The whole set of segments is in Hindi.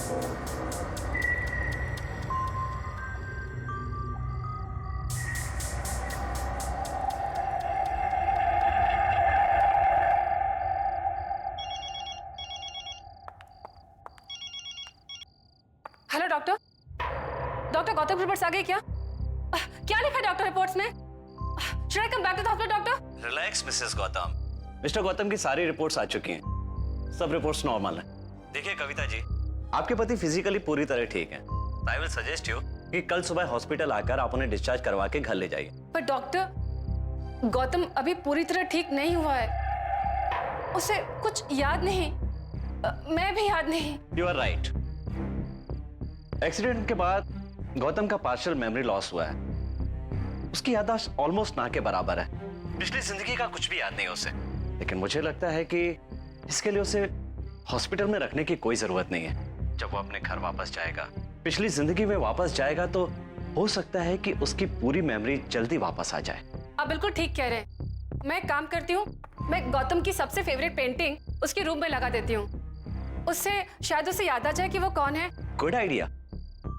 Hello doctor. Doctor Gautam reports आ गई क्या? क्या लिखा डॉक्टर रिपोर्ट्स में? Should I come back to the hospital doctor? Relax Mrs Gautam. Mister Gautam की सारी रिपोर्ट्स आ चुकी हैं। सब रिपोर्ट्स नॉर्मल हैं। देखिए कविता जी, आपके पति फिजिकली पूरी तरह ठीक हैं। आई विल सजेस्ट यू कि कल सुबह हॉस्पिटल आकर आप उन्हें डिस्चार्ज करवा के घर ले जाइए। पर डॉक्टर, गौतम अभी पूरी तरह ठीक नहीं हुआ है। उसे कुछ याद नहीं, मैं भी याद नहीं। You are right. एक्सीडेंट के बाद गौतम का पार्शियल मेमोरी लॉस हुआ है। उसकी याददाश्त ऑलमोस्ट ना के बराबर है। पिछली जिंदगी का कुछ भी याद नहीं उसे। लेकिन मुझे लगता है कि इसके लिए उसे हॉस्पिटल में रखने की कोई जरूरत नहीं है। जब वो अपने घर वापस जाएगा, पिछली जिंदगी में वापस जाएगा, तो हो सकता है कि उसकी पूरी मेमोरी जल्दी वापस आ जाए। आप बिल्कुल ठीक कह रहे हैं। मैं एक काम करती हूँ, मैं गौतम की सबसे फेवरेट पेंटिंग उसके रूम में लगा देती हूँ। उससे शायद उसे याद आ जाए कि वो कौन है। Good idea,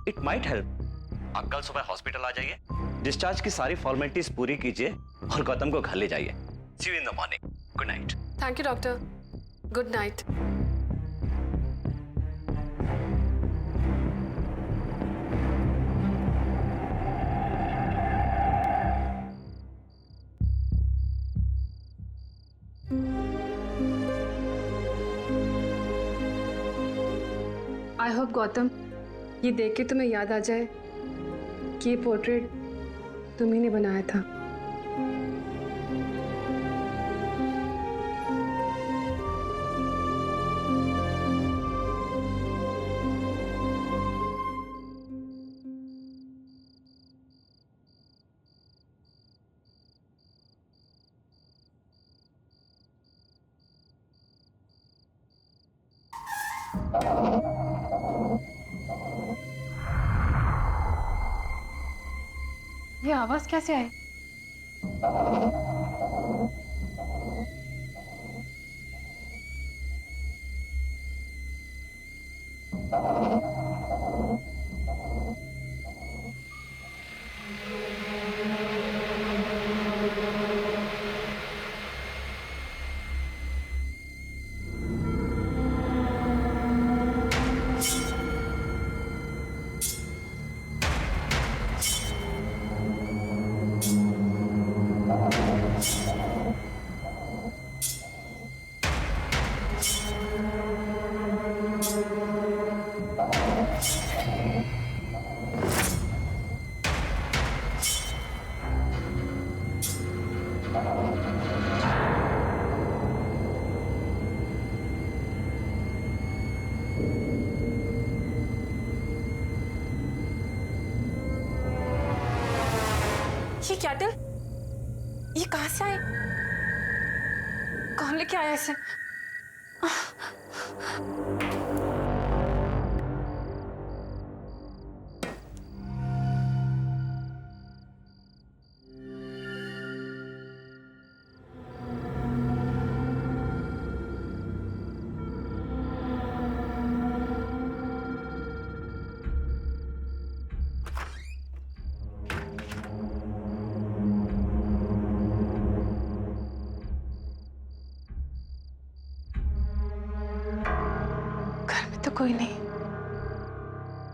it might help. आप कल सुबह हॉस्पिटल आ जाइए, डिस्चार्ज की सारी फॉर्मेलिटीज पूरी कीजिए और गौतम को घर ले जाइए। See you in the morning. Good night. Thank you doctor. Good night. I hope Gautam, ये देख के तुम्हें याद आ जाए कि ये पोर्ट्रेट तुम्ही ने बनाया था। ये आवाज कैसे आई? ये कैटल, ये कहां से आए? कौन लेके आया इसे? तो कोई नहीं,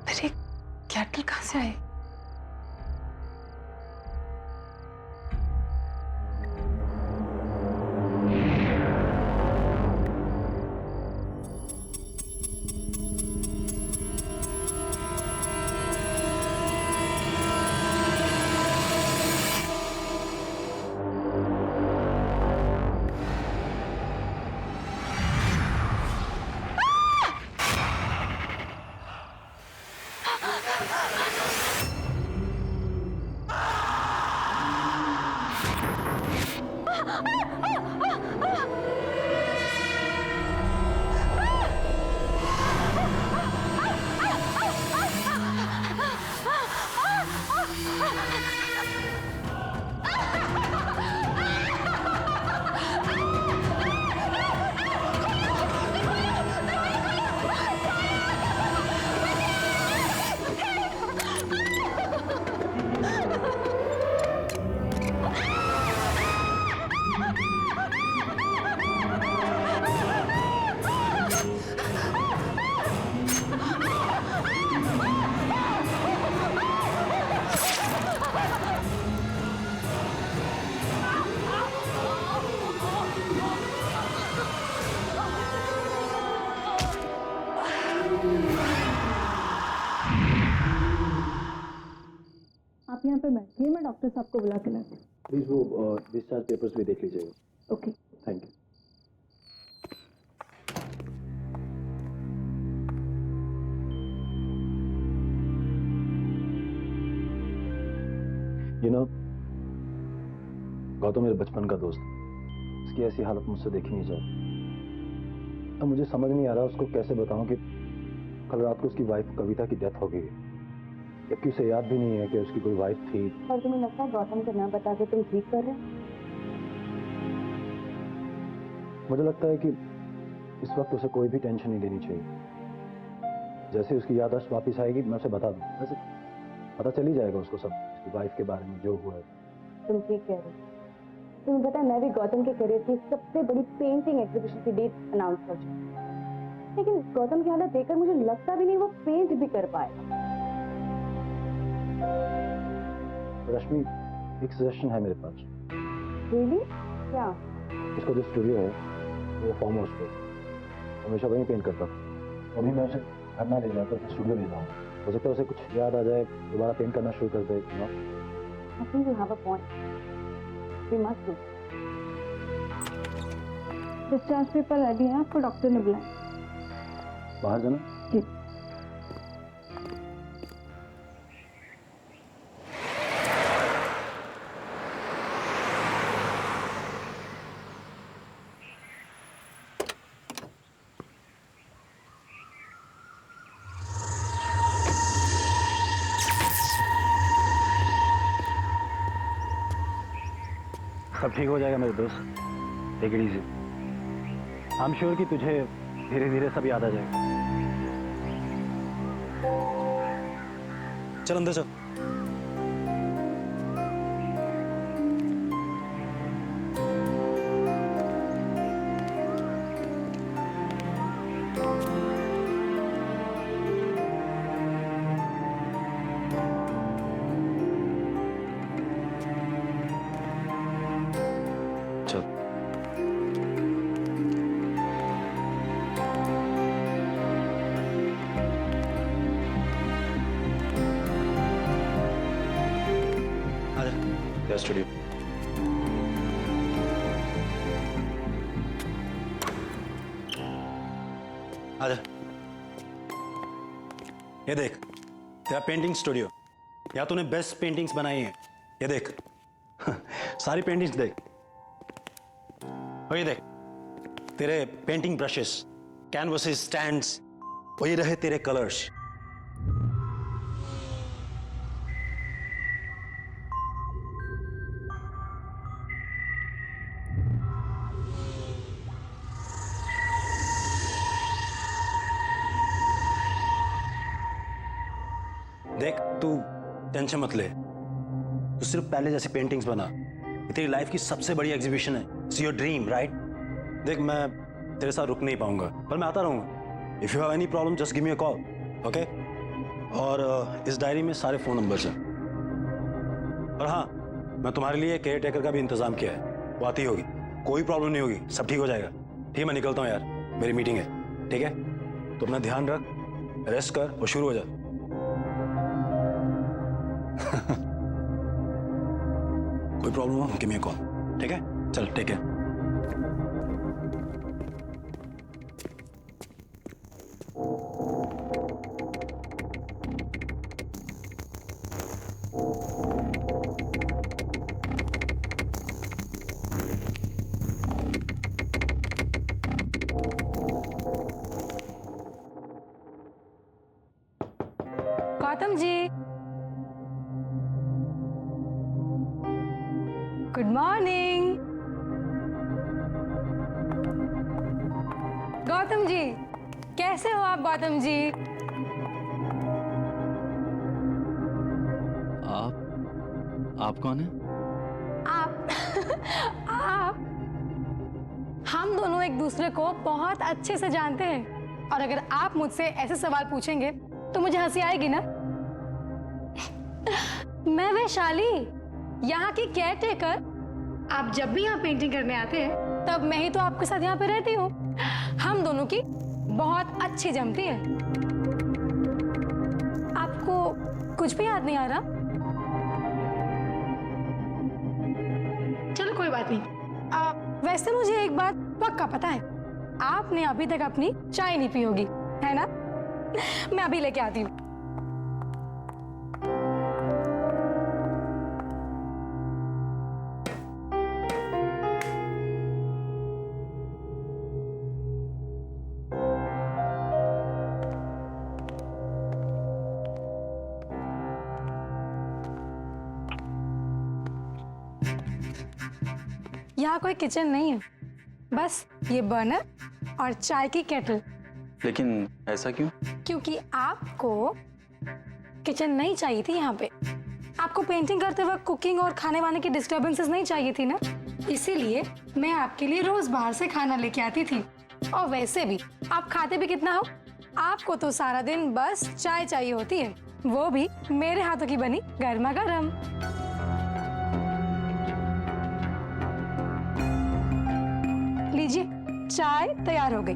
फिर ये कैटल कहां से आए? यहाँ पे बैठिए, मैं डॉक्टर साहब को बुला के लाती हूँ। प्लीज वो डिस्चार्ज पेपर्स भी देख लीजिएगा। ओके। Thank you. गौतम मेरे बचपन का दोस्त है। इसकी ऐसी हालत मुझसे देखी नहीं जाती। अब मुझे समझ नहीं आ रहा उसको कैसे बताऊं कि कल रात को उसकी वाइफ कविता की डेथ हो गई, जबकि उसे याद भी नहीं है कि उसकी कोई वाइफ थी। पर तुम्हें लगता है गौतम को ना बता के तुम ठीक कर रहे हो? मुझे लगता है कि इस वक्त उसे कोई भी टेंशन नहीं लेनी चाहिए। जैसे उसकी याददाश्त वापस आएगी मैं उसे बता दूं। वैसे पता चल ही जाएगा उसको सब, उसकी वाइफ के बारे में जो हुआ है। तुम ठीक कह रहे हो। तुम्हें पता है मैं भी गौतम के करियर की सबसे बड़ी पेंटिंग एग्जीबिशन की डेट अनाउंस कर चुकी हूँ, लेकिन गौतम की हालत देखकर मुझे लगता भी नहीं वो पेंट भी कर पाएगा। रश्मि, एक सजेशन है मेरे पास। रियली? क्या? उसका जो स्टूडियो है वो फार्म हाउस पे, हमेशा वहीं पेंट करता था। अभी मैं उसे घर ना ले जाकर उसे स्टूडियो ले जाऊँ। हो सकता है उसे कुछ याद आ जाए, दोबारा पेंट करना शुरू कर दे। I think you have a point. We must do. Discharge paper ready है, आपको डॉक्टर ने बुलाया। बाहर जाना? जी। सब ठीक हो जाएगा मेरे दोस्त, take it easy. I am sure कि तुझे धीरे धीरे सब याद आ जाएगा। चल अंदर चल। चल। आजा स्टूडियो। आजा। ये देख तेरा पेंटिंग स्टूडियो, या तूने बेस्ट पेंटिंग्स बनाई हैं। ये देख सारी पेंटिंग्स देख। और ये देख तेरे पेंटिंग ब्रशेस, कैनवसेस, स्टैंड्स, वही रहे तेरे कलर्स। देख तू टेंशन मत ले, तू सिर्फ पहले जैसी पेंटिंग्स बना। ये तेरी लाइफ की सबसे बड़ी एग्जीबिशन है। It's your dream, right? देख मैं तेरे साथ रुक नहीं पाऊंगा, पर मैं आता रहूंगा। If you have any problem just give me a call, okay? और इस डायरी में सारे फोन नंबर्स हैं। और हाँ, मैं तुम्हारे लिए केयर टेकर का भी इंतजाम किया है, वो आती होगी। कोई प्रॉब्लम नहीं होगी, सब ठीक हो जाएगा। ठीक है, मैं निकलता हूँ यार, मेरी मीटिंग है। ठीक है, तो अपना ध्यान रख, रेस्ट कर और शुरू हो जा। कोई प्रॉब्लम हो गिव मी अ कॉल, ठीक है? चल take care. Gautam ji, good morning. Gautam ji, कैसे हो आप गौतम जी? आप कौन है? आप आप हम दोनों एक दूसरे को बहुत अच्छे से जानते हैं, और अगर आप मुझसे ऐसे सवाल पूछेंगे तो मुझे हंसी आएगी ना। मैं वैशाली, यहाँ की केयर टेकर। आप जब भी यहाँ पेंटिंग करने आते हैं तब मैं ही तो आपके साथ यहाँ पे रहती हूँ। हम दोनों की बहुत अच्छी जमती है। आपको कुछ भी याद नहीं आ रहा? बात नहीं। वैसे मुझे एक बात पक्का पता है, आपने अभी तक अपनी चाय नहीं पी होगी, है ना? मैं अभी लेके आती हूँ। यहाँ कोई किचन नहीं है, बस ये बर्नर और चाय की केटल। लेकिन ऐसा क्यों? क्योंकि आपको किचन नहीं चाहिए थी यहाँ पे। आपको पेंटिंग करते वक्त कुकिंग और खाने वाने की डिस्टरबेंसेस नहीं चाहिए थी ना, इसीलिए मैं आपके लिए रोज बाहर से खाना लेके आती थी। और वैसे भी आप खाते भी कितना हो, आपको तो सारा दिन बस चाय चाहिए होती है, वो भी मेरे हाथों की बनी गर्मा गर्म। लीजिए, चाय तैयार हो गई।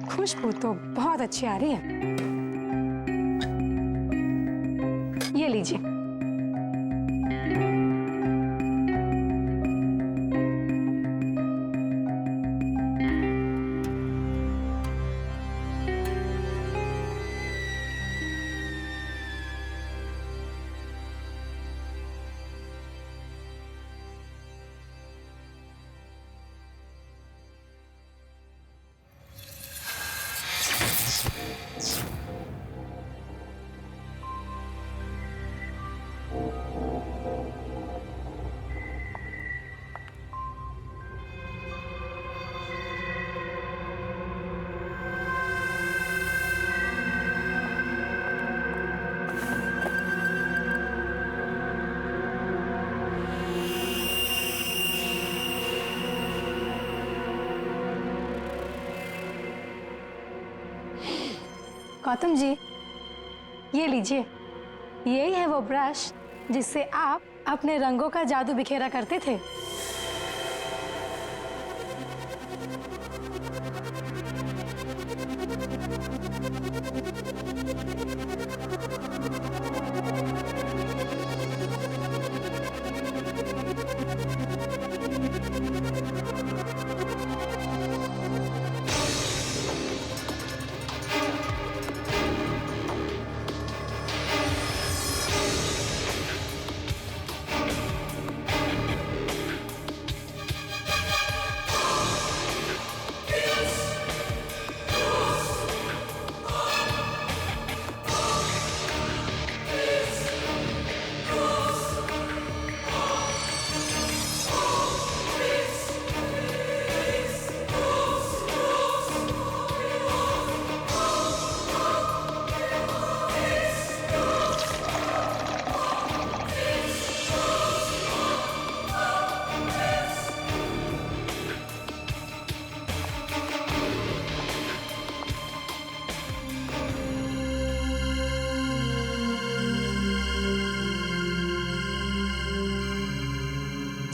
खुशबू तो बहुत अच्छी आ रही है। ये लीजिए। गौतम जी, ये लीजिए। यही है वो ब्रश जिससे आप अपने रंगों का जादू बिखेरा करते थे।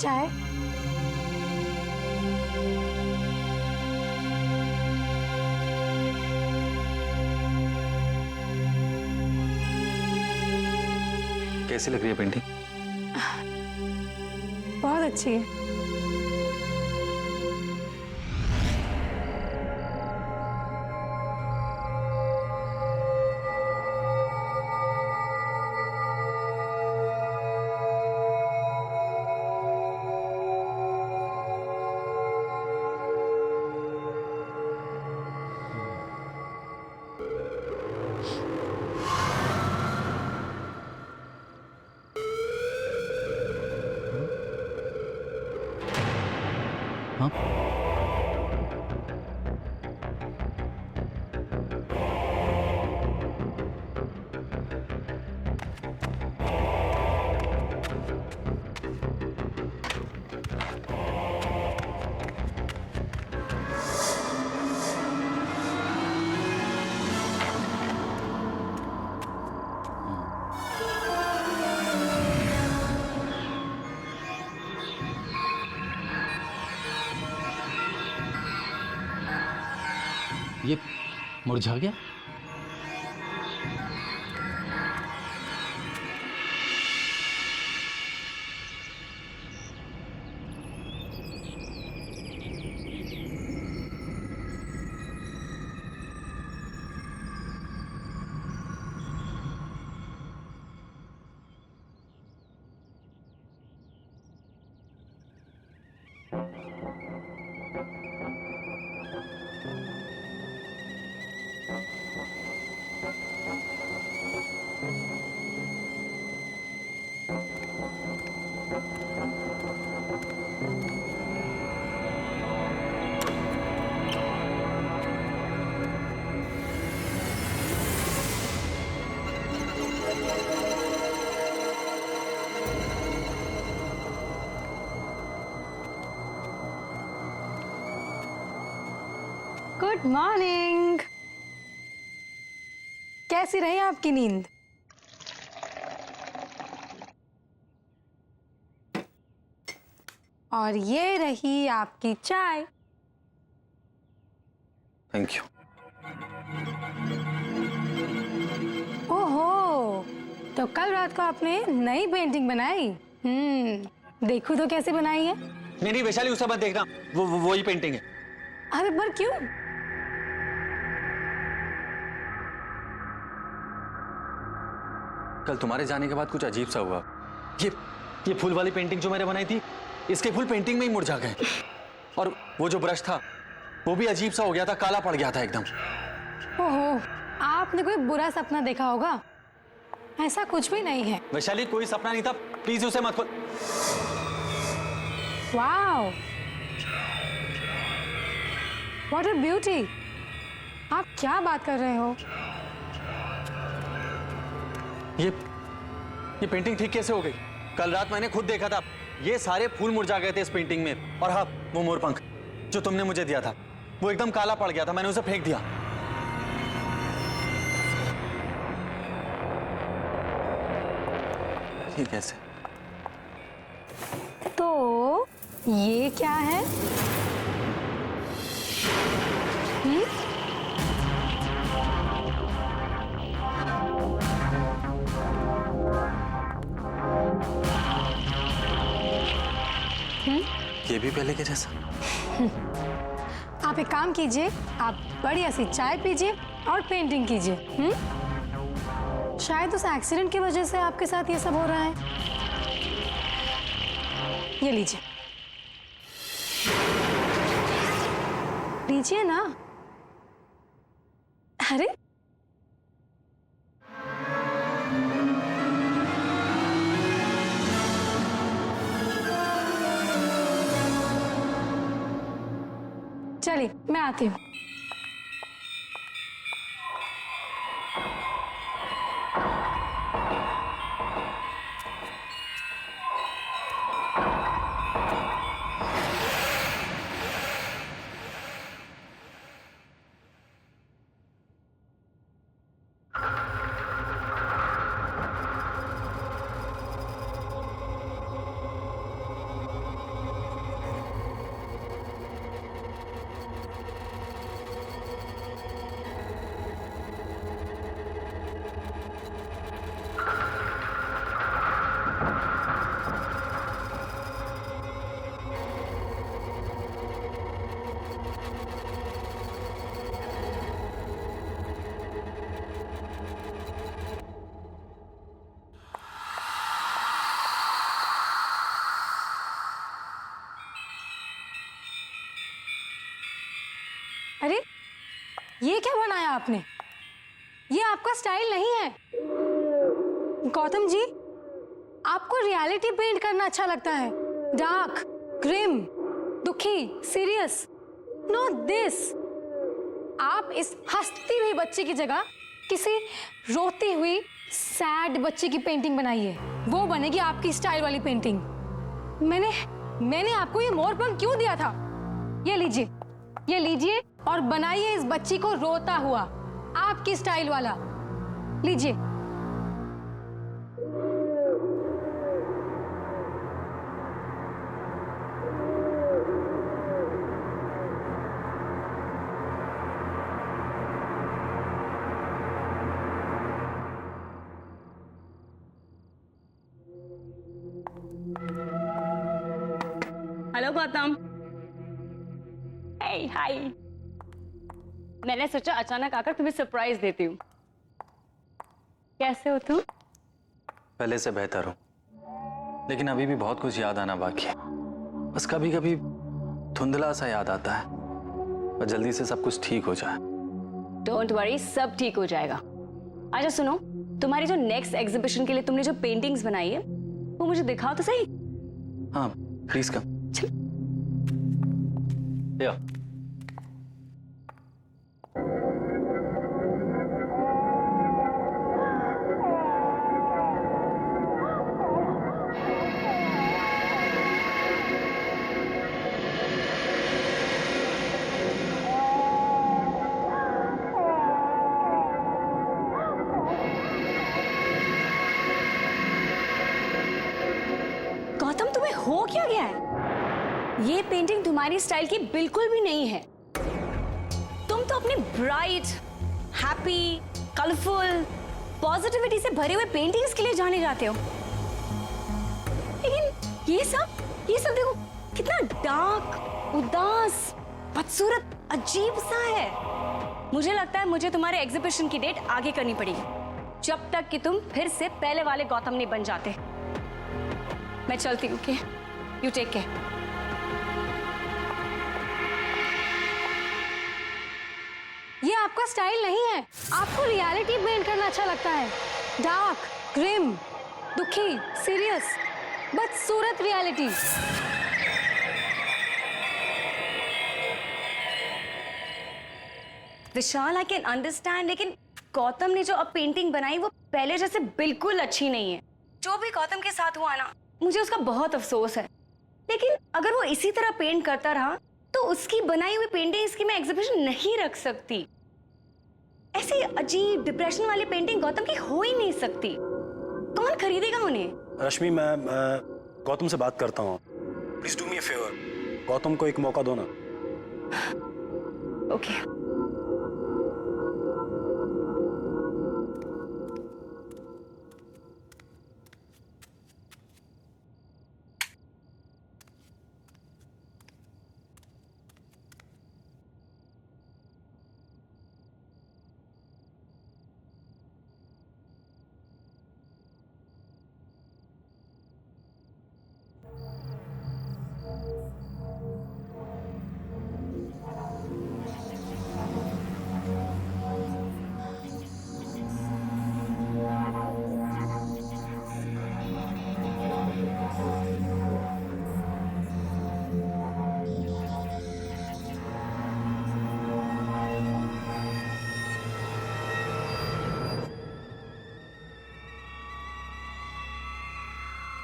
चाय। कैसी लग रही है पेंटिंग? बहुत अच्छी है। ये मुरझा गया? Good morning. कैसी रही आपकी नींद? और ये रही आपकी चाय। Thank you. ओहो, तो कल रात को आपने नई पेंटिंग बनाई? देखो तो कैसे बनाई है। नहीं नहीं वैशाली, उसे मत देखना, वो ही पेंटिंग है। अरे पर क्यों? कल तुम्हारे जाने के बाद कुछ अजीब सा हुआ। ये फूल वाली पेंटिंग जो मैंने बनाई थी, इसके फूल पेंटिंग में ही मुरझा गए। और वो जो ब्रश था वो भी अजीब सा हो गया था, काला पड़ गया था एकदम। ओहो, आपने कोई बुरा सपना देखा होगा। ऐसा कुछ भी नहीं है। वैशाली कोई सपना नहीं था, प्लीज उसे मत खोल। Wow, what a beauty. आप क्या बात कर रहे हो? ये पेंटिंग ठीक कैसे हो गई? कल रात मैंने खुद देखा था, ये सारे फूल मुरझा गए थे इस पेंटिंग में। और हाँ, वो मोरपंख जो तुमने मुझे दिया था वो एकदम काला पड़ गया था, मैंने उसे फेंक दिया। ये कैसे? तो ये क्या है? ये भी पहले के जैसा। आप एक काम कीजिए, आप बढ़िया सी चाय पीजिए और पेंटिंग कीजिए। शायद उस एक्सीडेंट की वजह से आपके साथ ये सब हो रहा है। ये लीजिए, लीजिए ना। अरे चलिए, मैं आती हूँ। अरे ये क्या बनाया आपने? ये आपका स्टाइल नहीं है। गौतम जी, आपको रियलिटी पेंट करना अच्छा लगता है। डार्क, ग्रिम, दुखी, सीरियस। Not this. आप इस हंसती हुई बच्ची की जगह किसी रोती हुई सैड बच्ची की पेंटिंग बनाइए। वो बनेगी आपकी स्टाइल वाली पेंटिंग। मैंने आपको ये मोरपंख क्यों दिया था? ये लीजिए और बनाइए इस बच्ची को रोता हुआ, आपकी स्टाइल वाला। लीजिए। हेलो गौतम। हाय। मैंने सोचा अचानक आकर तुम्हें सरप्राइज देती हूँ। कैसे हो तुम? पहले से बेहतर हूँ, लेकिन अभी भी बहुत कुछ याद आना बाकी है। बस कभी कभी धुंधला सा याद आता है, और जल्दी से सब कुछ ठीक हो जाए। डोंट वरी, सब ठीक हो जाएगा। अच्छा सुनो, तुम्हारी जो नेक्स्ट एग्जीबिशन के लिए तुमने जो पेंटिंग्स बनाई है वो मुझे दिखाओ तो सही। हाँ प्लीज कम। या क्या गया है? ये पेंटिंग तुम्हारी स्टाइल की बिल्कुल भी नहीं है। तुम तो अपनी ब्राइट, हैप्पी, कलरफुल, पॉजिटिविटी से भरे हुए पेंटिंग्स के लिए जाने जाते हो, लेकिन ये सब देखो कितना डार्क, उदास, बदसूरत, अजीब सा है। मुझे लगता है मुझे तुम्हारे एग्जीबिशन की डेट आगे करनी पड़ेगी, जब तक कि तुम फिर से पहले वाले गौतम नहीं बन जाते। मैं चलती हूँ, ओके? You take care. ये आपका स्टाइल नहीं है। आपको रियलिटी पेंट करना अच्छा लगता है, डार्क, ग्रिम, दुखी, सीरियस, बदसूरत reality. Vishal, I can understand, लेकिन गौतम ने जो अब पेंटिंग बनाई वो पहले जैसे बिल्कुल अच्छी नहीं है। जो भी गौतम के साथ हुआ ना, मुझे उसका बहुत अफसोस है। लेकिन अगर वो इसी तरह पेंट करता रहा तो उसकी बनाई हुई पेंटिंग्स की मैं एग्जीबिशन नहीं रख सकती। ऐसी अजीब डिप्रेशन वाली पेंटिंग गौतम की हो ही नहीं सकती। कौन खरीदेगा उन्हें? रश्मि, मैं गौतम से बात करता हूँ। Please do me a favour, Gautam को एक मौका दो ना। ओके।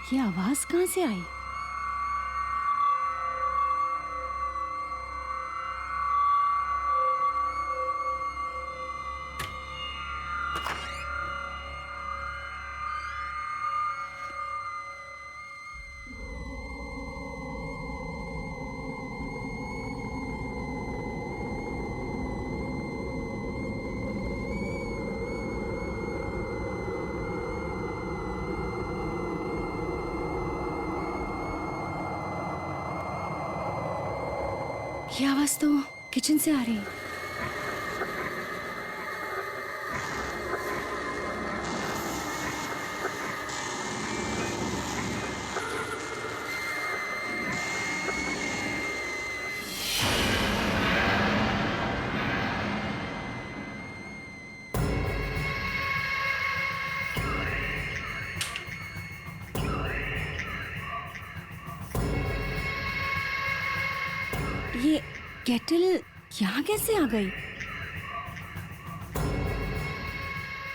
ये आवाज कहां से आई? ये आवाज तो किचन से आ रही है। ये केटल यहाँ कैसे आ गई?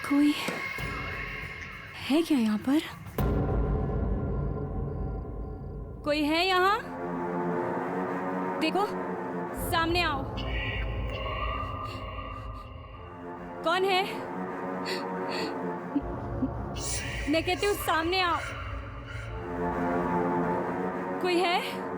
कोई है क्या यहाँ पर? कोई है यहाँ? देखो, सामने आओ। कौन है? मैं कहती हूँ सामने आओ। कोई है?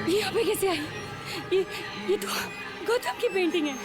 ये यहाँ पे कैसे आई? ये तो गौतम की पेंटिंग है।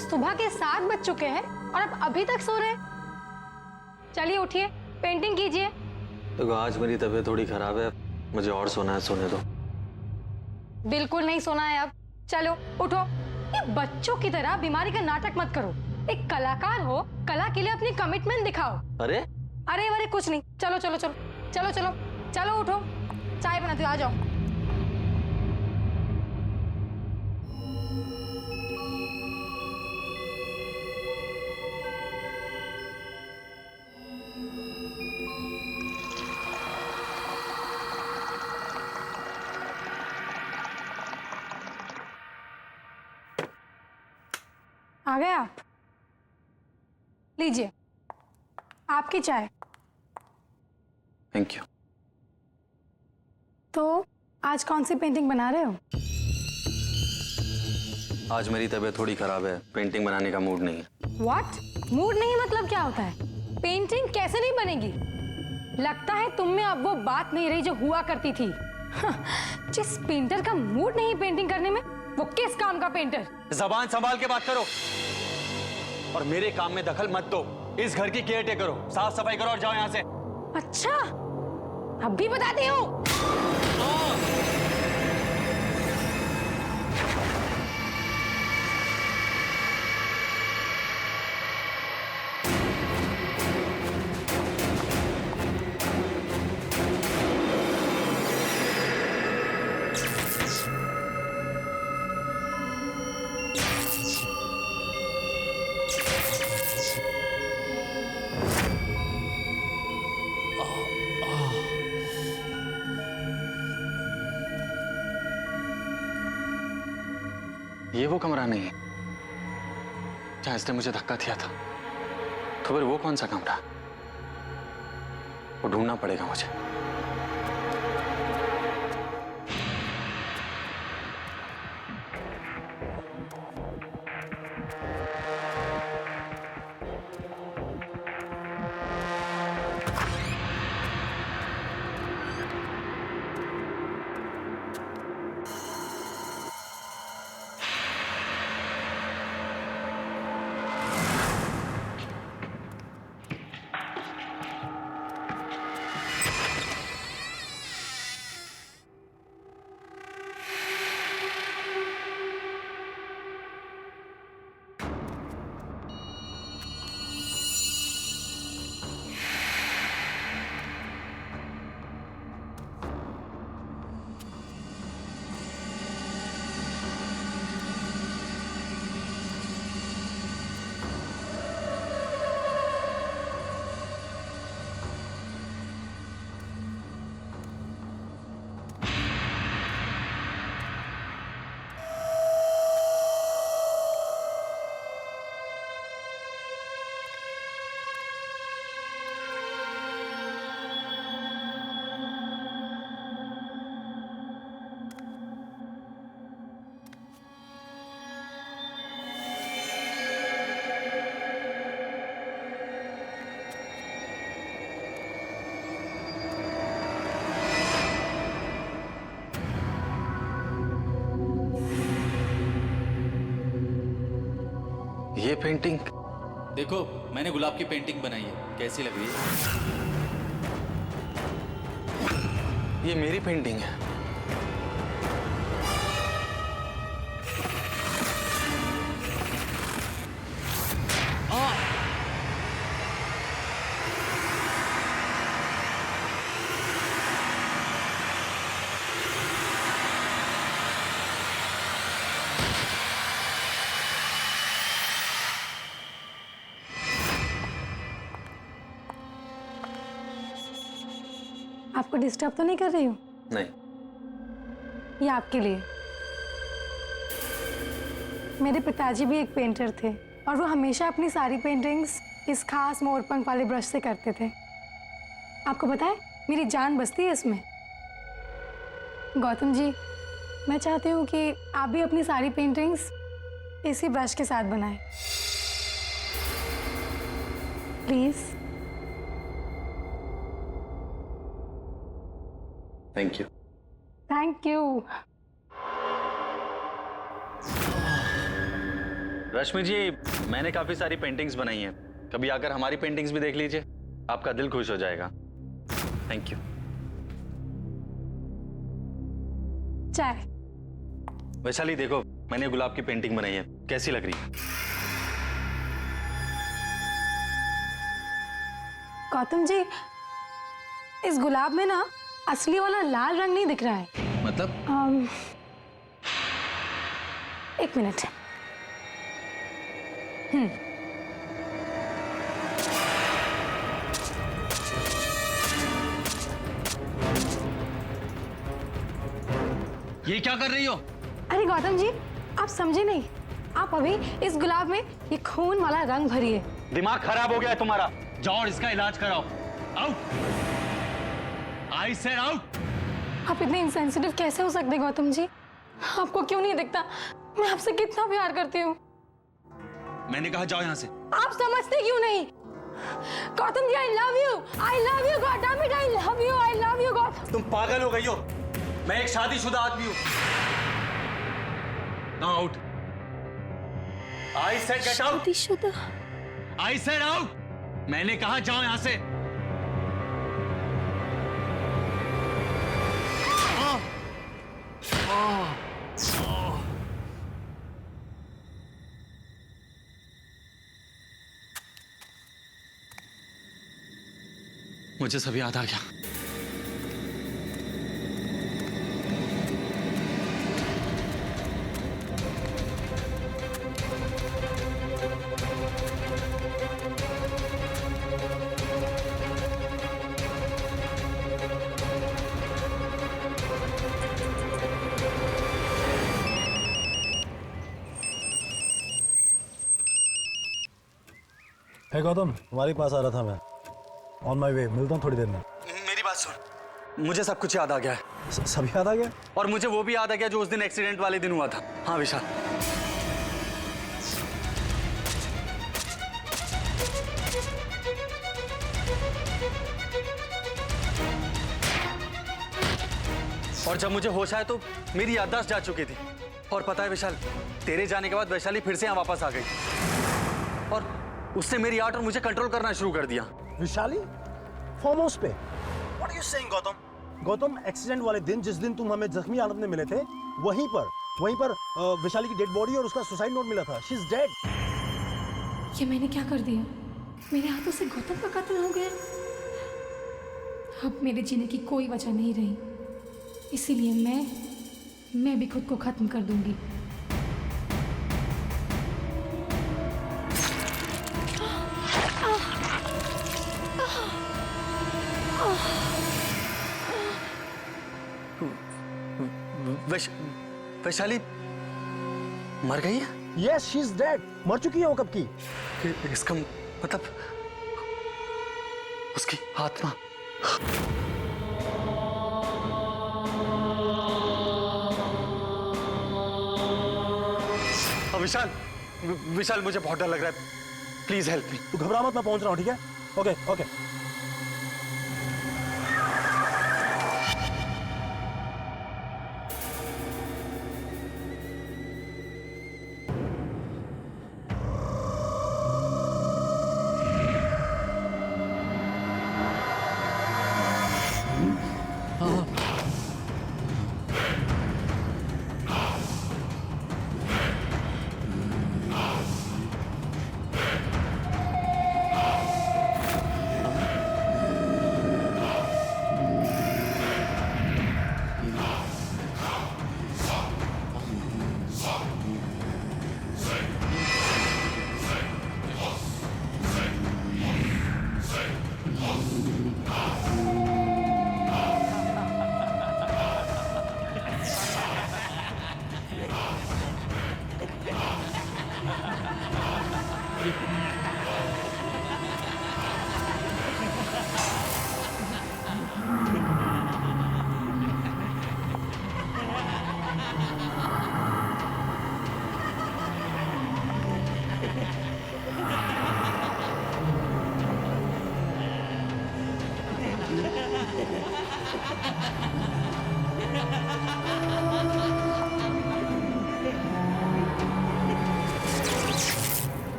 सुबह के 7 बज चुके हैं और आप अभी तक सो रहे हैं। चलिए उठिए, पेंटिंग कीजिए। देखो आज मेरी तबीयत थोड़ी खराब है, मुझे और सोना है, सोने दो। बिल्कुल नहीं सोना है अब। चलो उठो। ये बच्चों की तरह बीमारी का नाटक मत करो। एक कलाकार हो, कला के लिए अपनी कमिटमेंट दिखाओ। अरे अरे अरे कुछ नहीं, चलो चलो चलो चलो चलो चलो उठो, चाय बनाती हूँ, आ जाओ। आ गए आप? लीजिए आपकी चाय। Thank you. तो आज कौन सी पेंटिंग बना रहे हो? आज मेरी तबीयत थोड़ी खराब है, पेंटिंग बनाने का मूड नहीं है। व्हाट? मूड नहीं मतलब क्या होता है? पेंटिंग कैसे नहीं बनेगी? लगता है तुम में अब वो बात नहीं रही जो हुआ करती थी। जिस पेंटर का मूड नहीं पेंटिंग करने में, वो किस काम का पेंटर? जबान संभाल के बात करो और मेरे काम में दखल मत दो। इस घर की केयर टेक करो, साफ सफाई करो और जाओ यहाँ से। अच्छा, अब भी बताती हूँ। ये वो कमरा नहीं है जहां इसने मुझे धक्का दिया था। तो फिर वो कौन सा कमरा? वो ढूंढना पड़ेगा मुझे। ये पेंटिंग देखो, मैंने गुलाब की पेंटिंग बनाई है, कैसी लग रही है? ये मेरी पेंटिंग है। आपको डिस्टर्ब तो नहीं कर रही हूँ? नहीं, ये आपके लिए। मेरे पिताजी भी एक पेंटर थे और वो हमेशा अपनी सारी पेंटिंग्स इस खास मोरपंख वाले ब्रश से करते थे। आपको पता है, मेरी जान बसती है इसमें। गौतम जी, मैं चाहती हूँ कि आप भी अपनी सारी पेंटिंग्स इसी ब्रश के साथ बनाएं। Please. Thank you. Thank you. Rashmi ji, मैंने काफी सारी पेंटिंग्स बनाई हैं, कभी आकर हमारी पेंटिंग्स भी देख लीजिए, आपका दिल खुश हो जाएगा। Thank you. चाय। वैशाली देखो, मैंने गुलाब की पेंटिंग बनाई है, कैसी लग रही है? गौतम जी, इस गुलाब में ना असली वाला लाल रंग नहीं दिख रहा है। मतलब? एक मिनट। ये क्या कर रही हो? अरे गौतम जी, आप समझे नहीं। आप अभी इस गुलाब में ये खून वाला रंग भरिए। दिमाग खराब हो गया है तुम्हारा, जाओ और इसका इलाज कराओ। Out, I said out. आप इतने इंसेंसिटिव कैसे हो सकते गौतम जी? आपको क्यों नहीं दिखता मैं आपसे कितना प्यार करती हूँ? मैंने कहा जाओ यहाँ से। आप समझते क्यों नहीं? Gautam ji, I love you Gautam, I love you Gautam. तुम पागल हो गई हो? मैं एक शादीशुदा आदमी हूँ। Now out. I said get out. शादीशुदा? I said out. मैंने कहा जाओ यहाँ से। मुझे सब याद आ गया। है गौतम, तुम्हारे पास आ रहा था मैं। ऑन माई वे, मिलता हूँ थोड़ी देर में। मेरी बात सुन, मुझे सब कुछ याद आ गया है। सब याद आ गया? और मुझे वो भी याद आ गया जो उस दिन एक्सीडेंट वाले दिन हुआ था। हाँ विशाल, और जब मुझे होश आया तो मेरी याददाश्त जा चुकी थी। और पता है विशाल, तेरे जाने के बाद वैशाली फिर से यहाँ वापस आ गई और उसने मेरी आर्ट और मुझे कंट्रोल करना शुरू कर दिया। विशाली फार्म हाउस पे? What are you saying Gautam? Gautam, accident वाले दिन, जिस दिन तुम हमें जख्मी हालत में मिले थे, वहीं पर विशाली की डेड बॉडी और उसका सुसाइड नोट मिला था। She is dead. ये मैंने क्या कर दिया? मेरे हाथों से गौतम का कत्ल हो गया। अब मेरे जीने की कोई वजह नहीं रही, इसीलिए मैं भी खुद को खत्म कर दूंगी। वैशाली मर गई है? Yes, she is dead. मर चुकी है वो कब की। इसका मतलब उसकी आत्मा। विशाल, विशाल मुझे बहुत डर लग रहा है, प्लीज हेल्प मी। तू घबरा मत, मैं पहुंच रहा हूँ, ठीक है? Okay okay.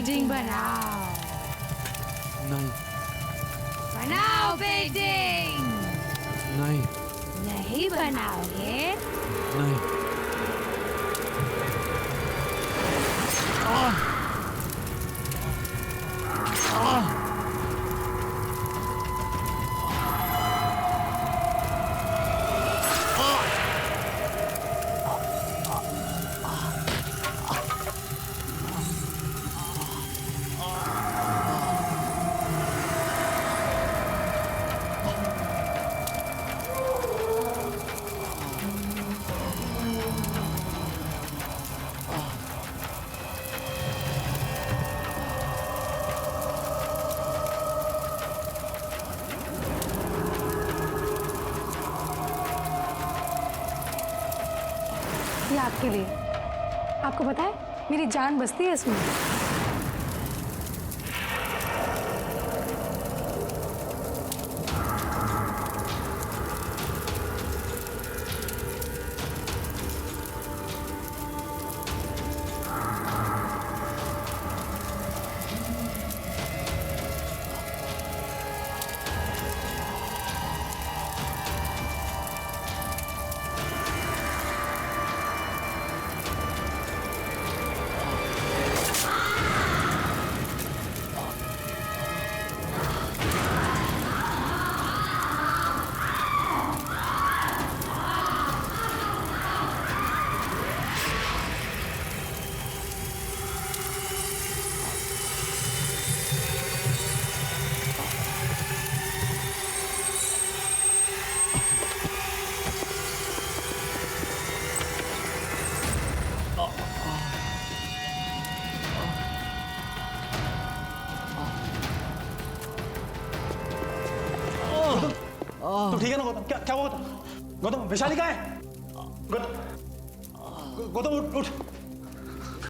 पेंटिंग बनाओ। नहीं बनाओ पेंटिंग। नहीं नहीं बनाओगे? नहीं ये आपके लिए। आपको पता है मेरी जान बसती है इसमें। तुम ठीक है ना गौतम? क्या क्या हुआ गौतम? गौतम वैशाली कहाँ है? गौतम गौतम उठ उठ